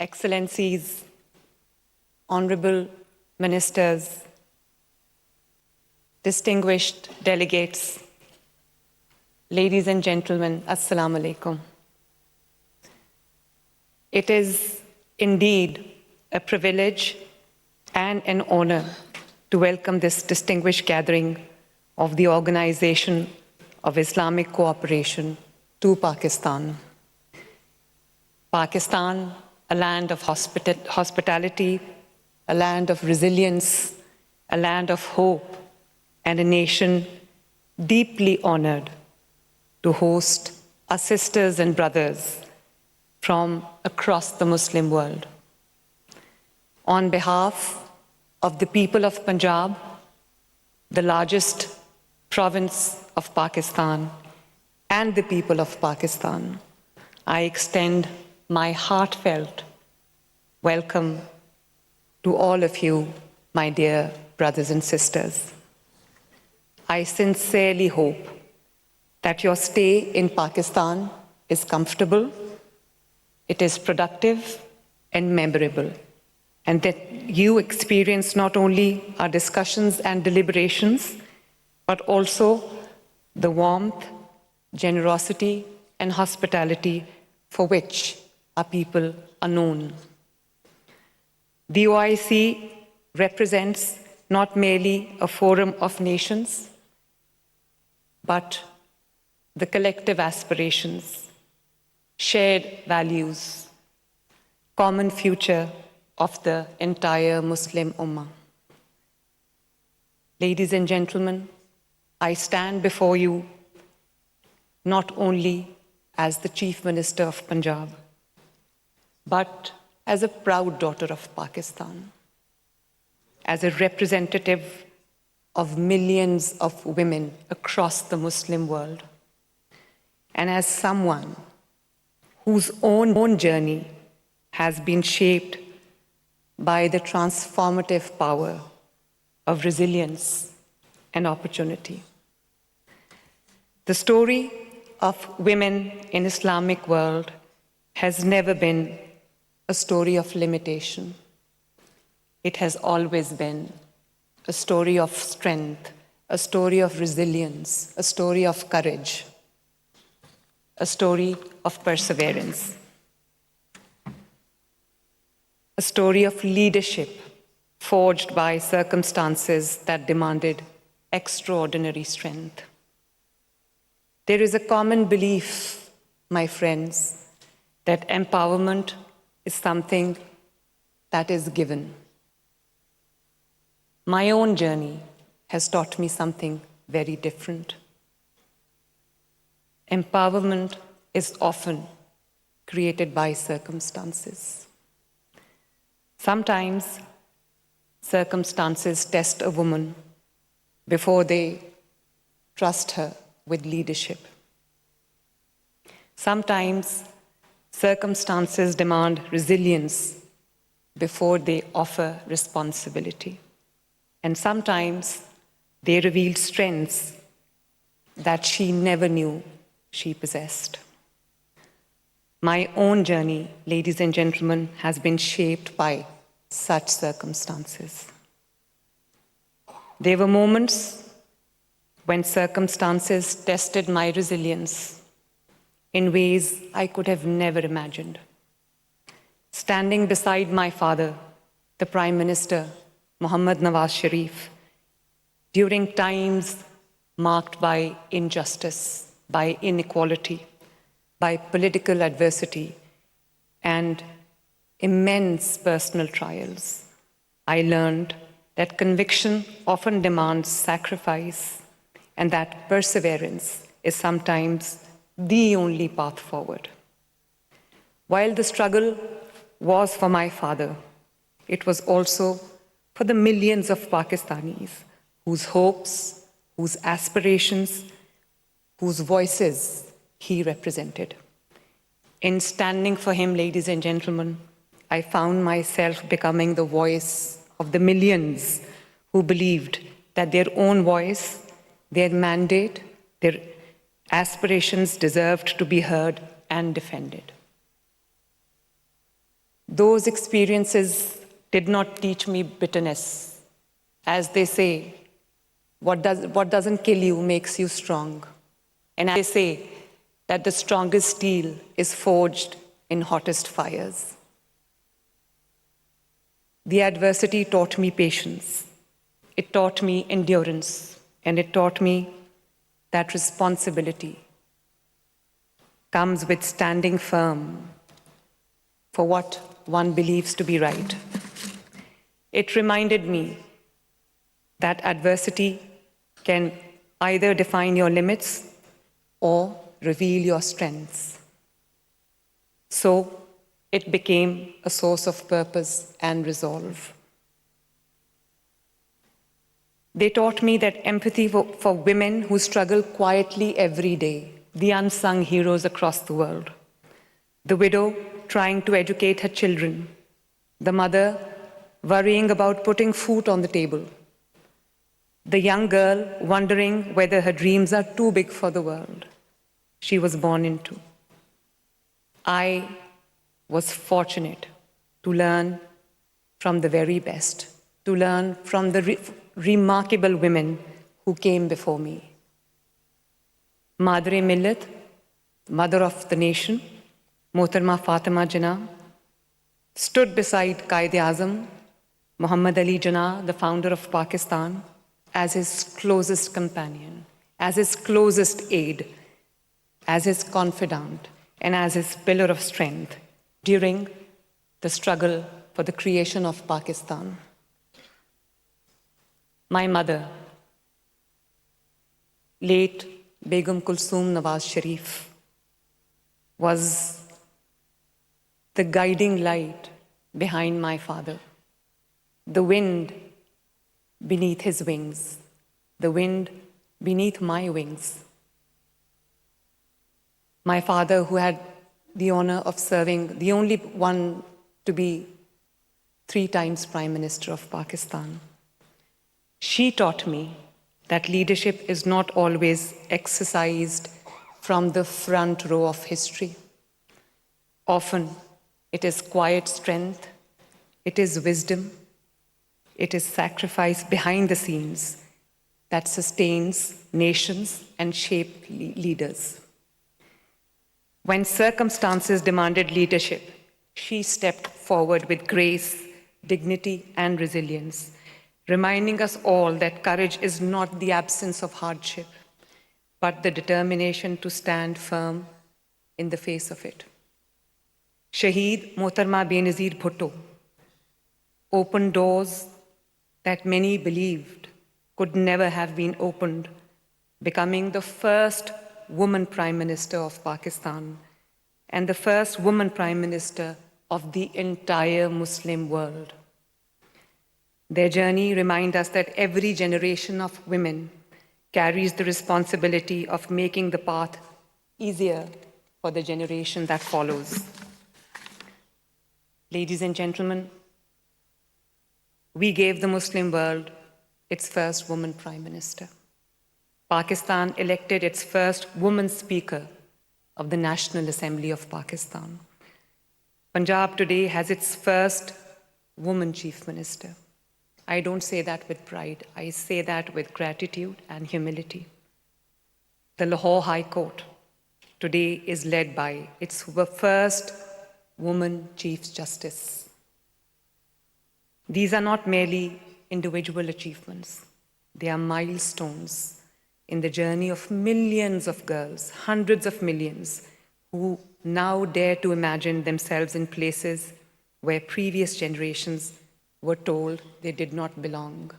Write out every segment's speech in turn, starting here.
Excellencies, honorable ministers, distinguished delegates, ladies and gentlemen, Assalamu alaikum. It is indeed a privilege and an honor to welcome this distinguished gathering of the Organization of Islamic Cooperation to Pakistan. Pakistan, a land of hospitality, a land of resilience, a land of hope, and a nation deeply honored to host our sisters and brothers from across the Muslim world. On behalf of the people of Punjab, the largest province of Pakistan, and the people of Pakistan, I extend my heartfelt welcome to all of you, my dear brothers and sisters. I sincerely hope that your stay in Pakistan is comfortable, it is productive and memorable, and that you experience not only our discussions and deliberations, but also the warmth, generosity, and hospitality for which our people are known. The OIC represents not merely a forum of nations, but the collective aspirations, shared values, common future of the entire Muslim Ummah. Ladies and gentlemen, I stand before you not only as the Chief Minister of Punjab, but as a proud daughter of Pakistan, as a representative of millions of women across the Muslim world, and as someone whose own journey has been shaped by the transformative power of resilience and opportunity. The story of women in Islamic world has never been a story of limitation. It has always been a story of strength, a story of resilience, a story of courage, a story of perseverance, a story of leadership forged by circumstances that demanded extraordinary strength. There is a common belief, my friends, that empowerment is something that is given. My own journey has taught me something very different. Empowerment is often created by circumstances. Sometimes circumstances test a woman before they trust her with leadership. Sometimes circumstances demand resilience before they offer responsibility. And sometimes they reveal strengths that she never knew she possessed. My own journey, ladies and gentlemen, has been shaped by such circumstances. There were moments when circumstances tested my resilience in ways I could have never imagined. Standing beside my father, the Prime Minister, Mohammad Nawaz Sharif, during times marked by injustice, by inequality, by political adversity, and immense personal trials, I learned that conviction often demands sacrifice and that perseverance is sometimes the only path forward. While the struggle was for my father, it was also for the millions of Pakistanis whose hopes, whose aspirations, whose voices he represented. In standing for him, ladies and gentlemen, I found myself becoming the voice of the millions who believed that their own voice, their mandate, their aspirations deserved to be heard and defended. Those experiences did not teach me bitterness. As they say, what doesn't kill you makes you strong. And they say that the strongest steel is forged in hottest fires. The adversity taught me patience. It taught me endurance. And it taught me that responsibility comes with standing firm for what one believes to be right. It reminded me that adversity can either define your limits or reveal your strengths. So it became a source of purpose and resolve. They taught me that empathy for women who struggle quietly every day, the unsung heroes across the world. The widow trying to educate her children, the mother worrying about putting food on the table, the young girl wondering whether her dreams are too big for the world she was born into. I was fortunate to learn from the very best, to learn from the remarkable women who came before me. Madre Millat, mother of the nation, Mohtarma Fatima Jinnah, stood beside Quaid-e-Azam, Muhammad Ali Jinnah, the founder of Pakistan, as his closest companion, as his closest aide, as his confidant, and as his pillar of strength during the struggle for the creation of Pakistan. My mother, late Begum Kulsoom Nawaz Sharif, was the guiding light behind my father, the wind beneath his wings, the wind beneath my wings. My father, who had the honor of serving, the only one to be 3 times Prime Minister of Pakistan. She taught me that leadership is not always exercised from the front row of history. Often, it is quiet strength, it is wisdom, it is sacrifice behind the scenes that sustains nations and shapes leaders. When circumstances demanded leadership, she stepped forward with grace, dignity, and resilience, reminding us all that courage is not the absence of hardship, but the determination to stand firm in the face of it. Shaheed Mohtarma Benazir Bhutto opened doors that many believed could never have been opened, becoming the first woman Prime Minister of Pakistan and the first woman Prime Minister of the entire Muslim world. Their journey reminds us that every generation of women carries the responsibility of making the path easier for the generation that follows. Ladies and gentlemen, we gave the Muslim world its first woman Prime Minister. Pakistan elected its first woman Speaker of the National Assembly of Pakistan. Punjab today has its first woman Chief Minister. I don't say that with pride, I say that with gratitude and humility. The Lahore High Court today is led by its first woman Chief Justice. These are not merely individual achievements, they are milestones in the journey of millions of girls, hundreds of millions, who now dare to imagine themselves in places where previous generations were told they did not belong.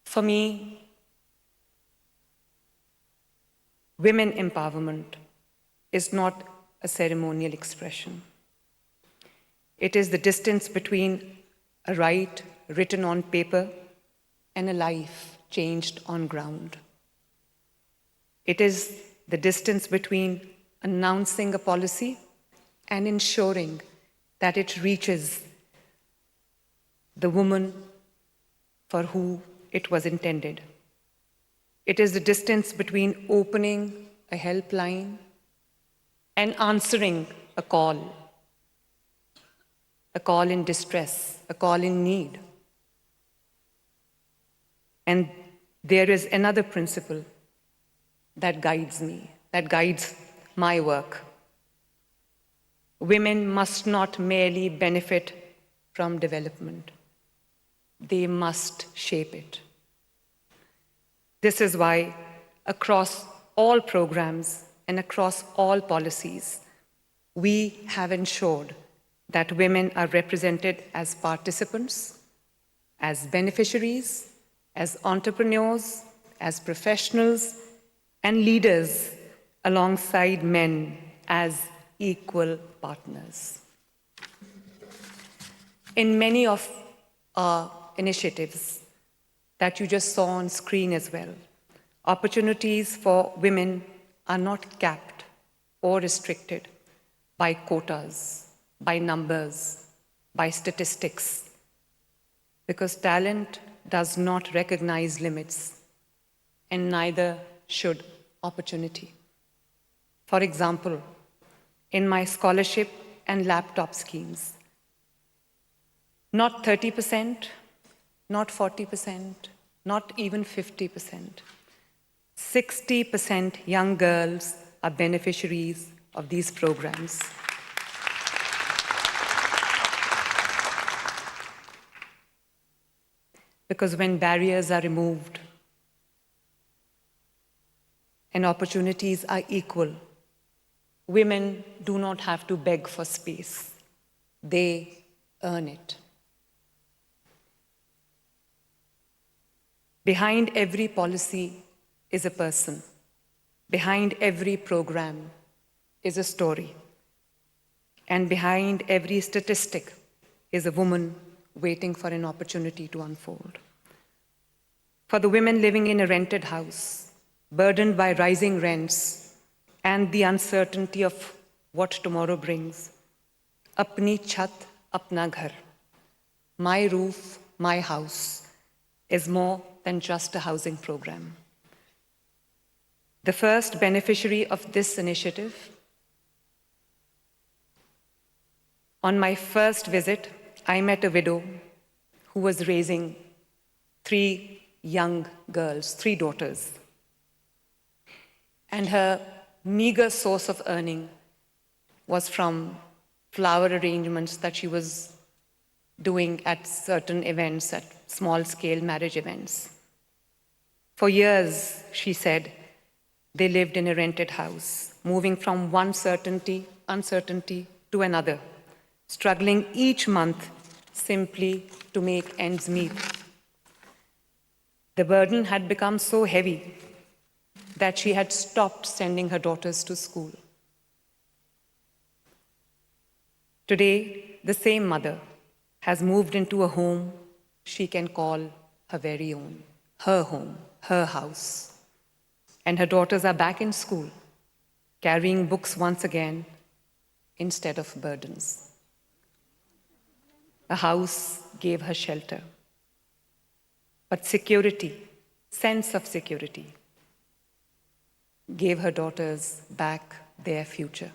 For me, women empowerment is not a ceremonial expression. It is the distance between a right written on paper and a life changed on ground. It is the distance between announcing a policy and ensuring that it reaches the woman for who it was intended. It is the distance between opening a helpline and answering a call in distress, a call in need. And there is another principle that guides me, that guides my work. Women must not merely benefit from development, they must shape it. This is why, across all programs and across all policies, we have ensured that women are represented as participants, as beneficiaries, as entrepreneurs, as professionals, and leaders alongside men as equal partners. In many of our initiatives that you just saw on screen as well, opportunities for women are not capped or restricted by quotas, by numbers, by statistics, because talent does not recognize limits, and neither should opportunity. For example, in my scholarship and laptop schemes, not 30%, not 40%, not even 50%. 60% young girls are beneficiaries of these programs. Because when barriers are removed and opportunities are equal, women do not have to beg for space. They earn it. Behind every policy is a person. Behind every program is a story. And behind every statistic is a woman waiting for an opportunity to unfold. For the women living in a rented house, burdened by rising rents and the uncertainty of what tomorrow brings, apni chhat, apna ghar, my roof, my house, is more than just a housing program. The first beneficiary of this initiative, on my first visit, I met a widow who was raising 3 young girls, 3 daughters. And her meager source of earning was from flower arrangements that she was doing at certain events, at small-scale marriage events. For years, she said, they lived in a rented house, moving from one uncertainty to another, struggling each month simply to make ends meet. The burden had become so heavy that she had stopped sending her daughters to school. Today, the same mother has moved into a home she can call her very own, her home, her house. And her daughters are back in school, carrying books once again instead of burdens. A house gave her shelter, but security, sense of security, gave her daughters back their future.